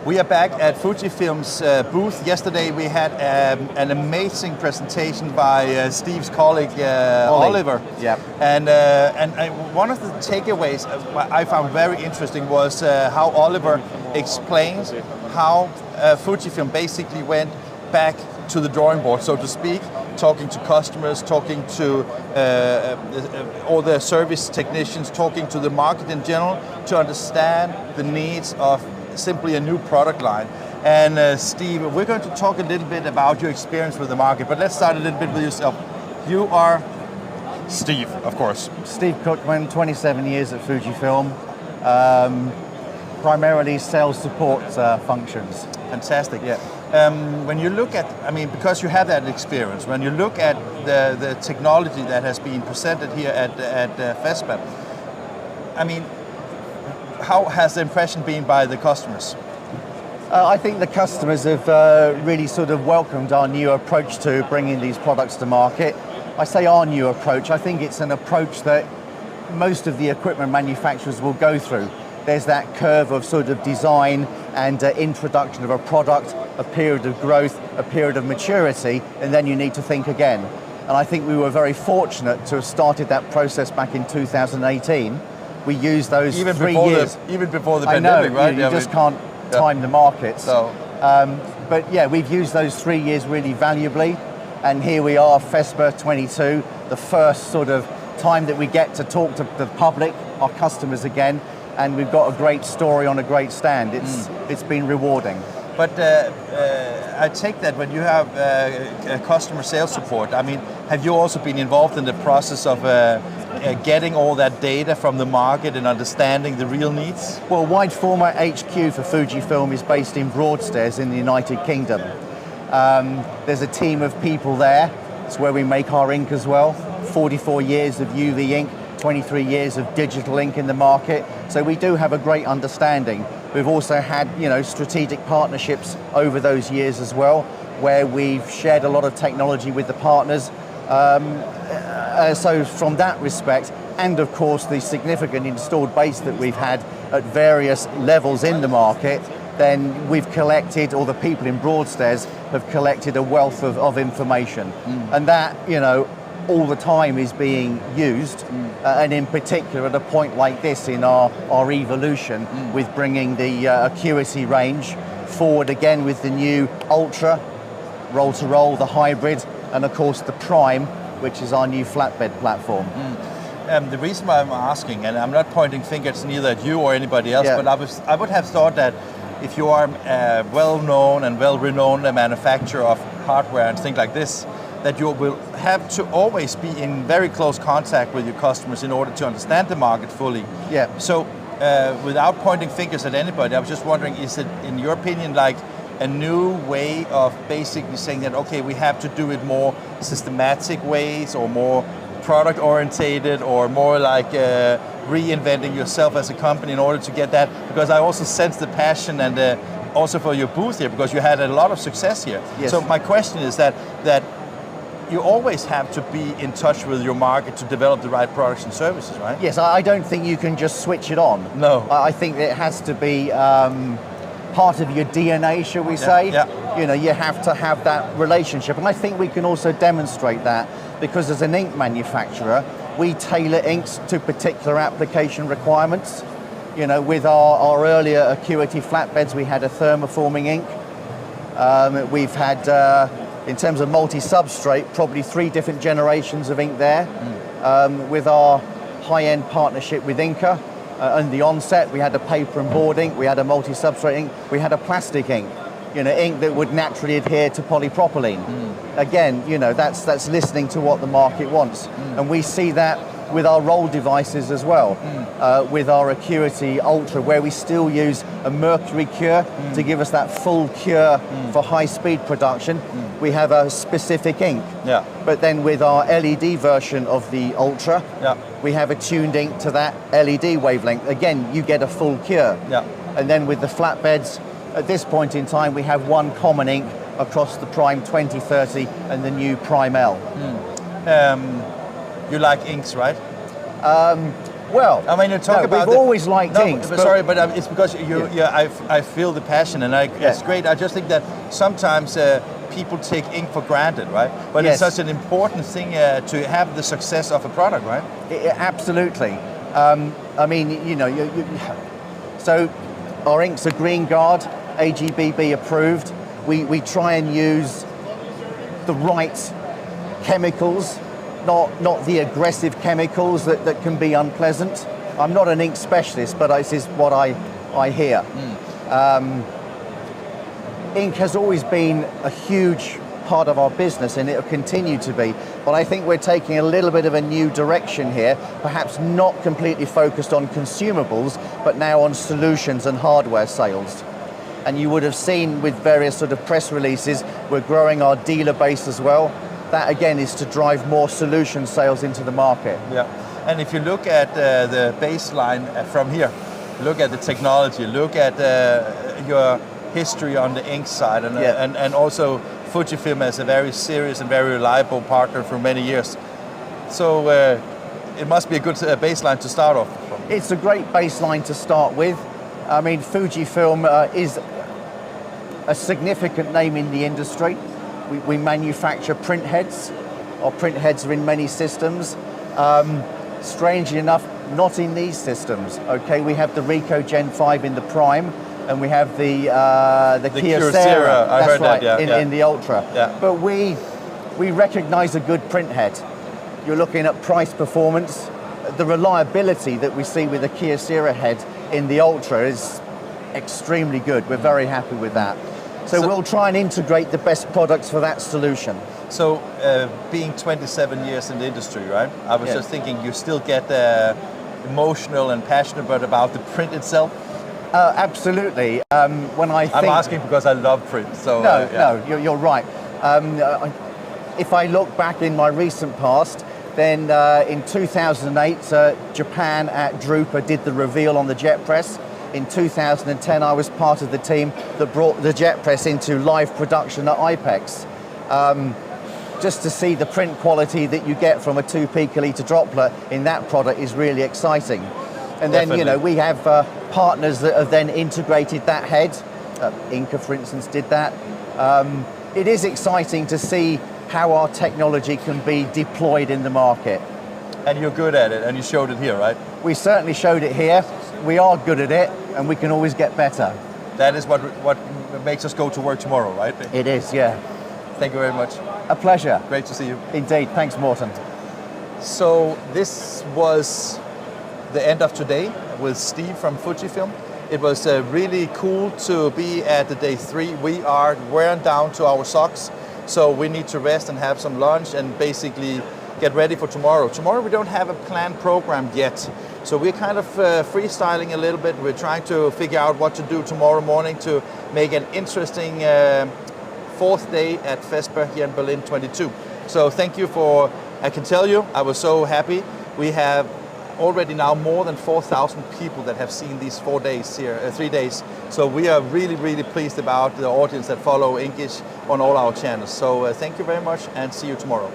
We are back at Fujifilm's booth. Yesterday we had an amazing presentation by Steve's colleague Oliver. Yeah. And one of the takeaways I found very interesting was how Oliver explains how Fujifilm basically went back to the drawing board, so to speak, talking to customers, talking to all the service technicians, talking to the market in general to understand the needs of simply a new product line. And Steve, we're going to talk a little bit about your experience with the market, but let's start a little bit with yourself. You are Steve, of course. Steve Cookman, 27 years at Fujifilm, primarily sales support functions. Fantastic. Yeah. When you look at, because you have that experience, when you look at the technology that has been presented here at FESPA, how has the impression been by the customers? I think the customers have really sort of welcomed our new approach to bringing these products to market. I say our new approach, I think it's an approach that most of the equipment manufacturers will go through. There's that curve of sort of design and introduction of a product, a period of growth, a period of maturity, and then you need to think again. And I think we were very fortunate to have started that process back in 2018. We used those even 3 years. Even before the pandemic, know, right? You just can't time the markets. So. But yeah, we've used those 3 years really valuably. And here we are, FESPA 22, the first sort of time that we get to talk to the public, our customers again. And we've got a great story on a great stand. It's been rewarding. But I take that when you have customer sales support, have you also been involved in the process of getting all that data from the market and understanding the real needs? Well, wide format HQ for Fujifilm is based in Broadstairs in the United Kingdom. There's a team of people there. It's where we make our ink as well. 44 years of UV ink, 23 years of digital ink in the market. So we do have a great understanding. We've also had, strategic partnerships over those years as well, where we've shared a lot of technology with the partners. So from that respect, and of course the significant installed base that we've had at various levels in the market, then we've collected, or the people in Broadstairs have collected a wealth of information. And that, all the time is being used, and in particular at a point like this in our evolution with bringing the Acuity range forward again with the new Ultra, roll-to-roll, the hybrid, and of course the Prime, which is our new flatbed platform. The reason why I'm asking, and I'm not pointing fingers neither at you or anybody else, but I would have thought that if you are a well-known and well-renowned manufacturer of hardware and things like this, that you will have to always be in very close contact with your customers in order to understand the market fully. Yeah. So without pointing fingers at anybody, I was just wondering, is it, in your opinion, like a new way of basically saying that, okay, we have to do it more systematic ways or more product orientated or more like reinventing yourself as a company in order to get that? Because I also sense the passion and also for your booth here, because you had a lot of success here. Yes. So my question is that you always have to be in touch with your market to develop the right products and services, right? Yes, I don't think you can just switch it on. No. I think it has to be part of your DNA, shall we say. Yeah. You have to have that relationship. And I think we can also demonstrate that because as an ink manufacturer, we tailor inks to particular application requirements. With our earlier Acuity flatbeds, we had a thermoforming ink. We've had, in terms of multi-substrate, probably 3 different generations of ink there. With our high-end partnership with Inca, and the onset, we had a paper and board ink, we had a multi-substrate ink, we had a plastic ink, ink that would naturally adhere to polypropylene. Again, that's listening to what the market wants. And we see that with our roll devices as well, with our Acuity Ultra, where we still use a mercury cure to give us that full cure for high-speed production. We have a specific ink. Yeah. But then with our LED version of the Ultra, we have a tuned ink to that LED wavelength. Again, you get a full cure. Yeah. And then with the flatbeds, at this point in time, we have one common ink across the Prime 2030 and the new Prime L. You like inks, right? Well, I mean, you talk about we've always liked inks. But sorry, but it's because I feel the passion, and it's great. I just think that sometimes people take ink for granted, right? But it's such an important thing to have the success of a product, right? Absolutely. I mean, so our inks are Green Guard, AGBB approved. We try and use the right chemicals, not the aggressive chemicals that can be unpleasant. I'm not an ink specialist, but this is what I hear. Ink has always been a huge part of our business, and it will continue to be. But I think we're taking a little bit of a new direction here, perhaps not completely focused on consumables, but now on solutions and hardware sales. And you would have seen with various sort of press releases, we're growing our dealer base as well. That again is to drive more solution sales into the market. Yeah, and if you look at the baseline from here, look at the technology, look at your history on the ink side, and also Fujifilm as a very serious and very reliable partner for many years. So it must be a good baseline to start off from. It's a great baseline to start with. I mean, Fujifilm is a significant name in the industry. We manufacture print heads. Our print heads are in many systems. Strangely enough, not in these systems. Okay, we have the Ricoh Gen 5 in the Prime, and we have the Kyocera. I heard right, that, in the Ultra. Yeah. But we recognise a good print head. You're looking at price performance. The reliability that we see with the Kyocera head in the Ultra is extremely good. We're very happy with that. So we'll try and integrate the best products for that solution. So being 27 years in the industry, right? I was just thinking you still get emotional and passionate about the print itself? Absolutely. I'm asking because I love print. So no, you're right. If I look back in my recent past, then in 2008, Japan at Drupa did the reveal on the jet press. In 2010, I was part of the team that brought the jet press into live production at IPEX. Just to see the print quality that you get from a 2 picoliter droplet in that product is really exciting. And Definitely. then, we have partners that have then integrated that head. Inca, for instance, did that. It is exciting to see how our technology can be deployed in the market. And you're good at it, and you showed it here, right? We certainly showed it here. We are good at it, and we can always get better. That is what makes us go to work tomorrow, right? It is, yeah. Thank you very much. A pleasure. Great to see you. Indeed. Thanks, Morten. So this was the end of today with Steve from Fujifilm. It was really cool to be at the day 3. We are wearing down to our socks, so we need to rest and have some lunch and basically get ready for tomorrow. Tomorrow we don't have a planned program yet, so we're kind of freestyling a little bit. We're trying to figure out what to do tomorrow morning to make an interesting 4th day at FESPA here in Berlin 22. So thank you I can tell you, I was so happy. We have already now more than 4,000 people that have seen these 4 days here, 3 days. So we are really, really pleased about the audience that follow Inkish on all our channels. So thank you very much and see you tomorrow.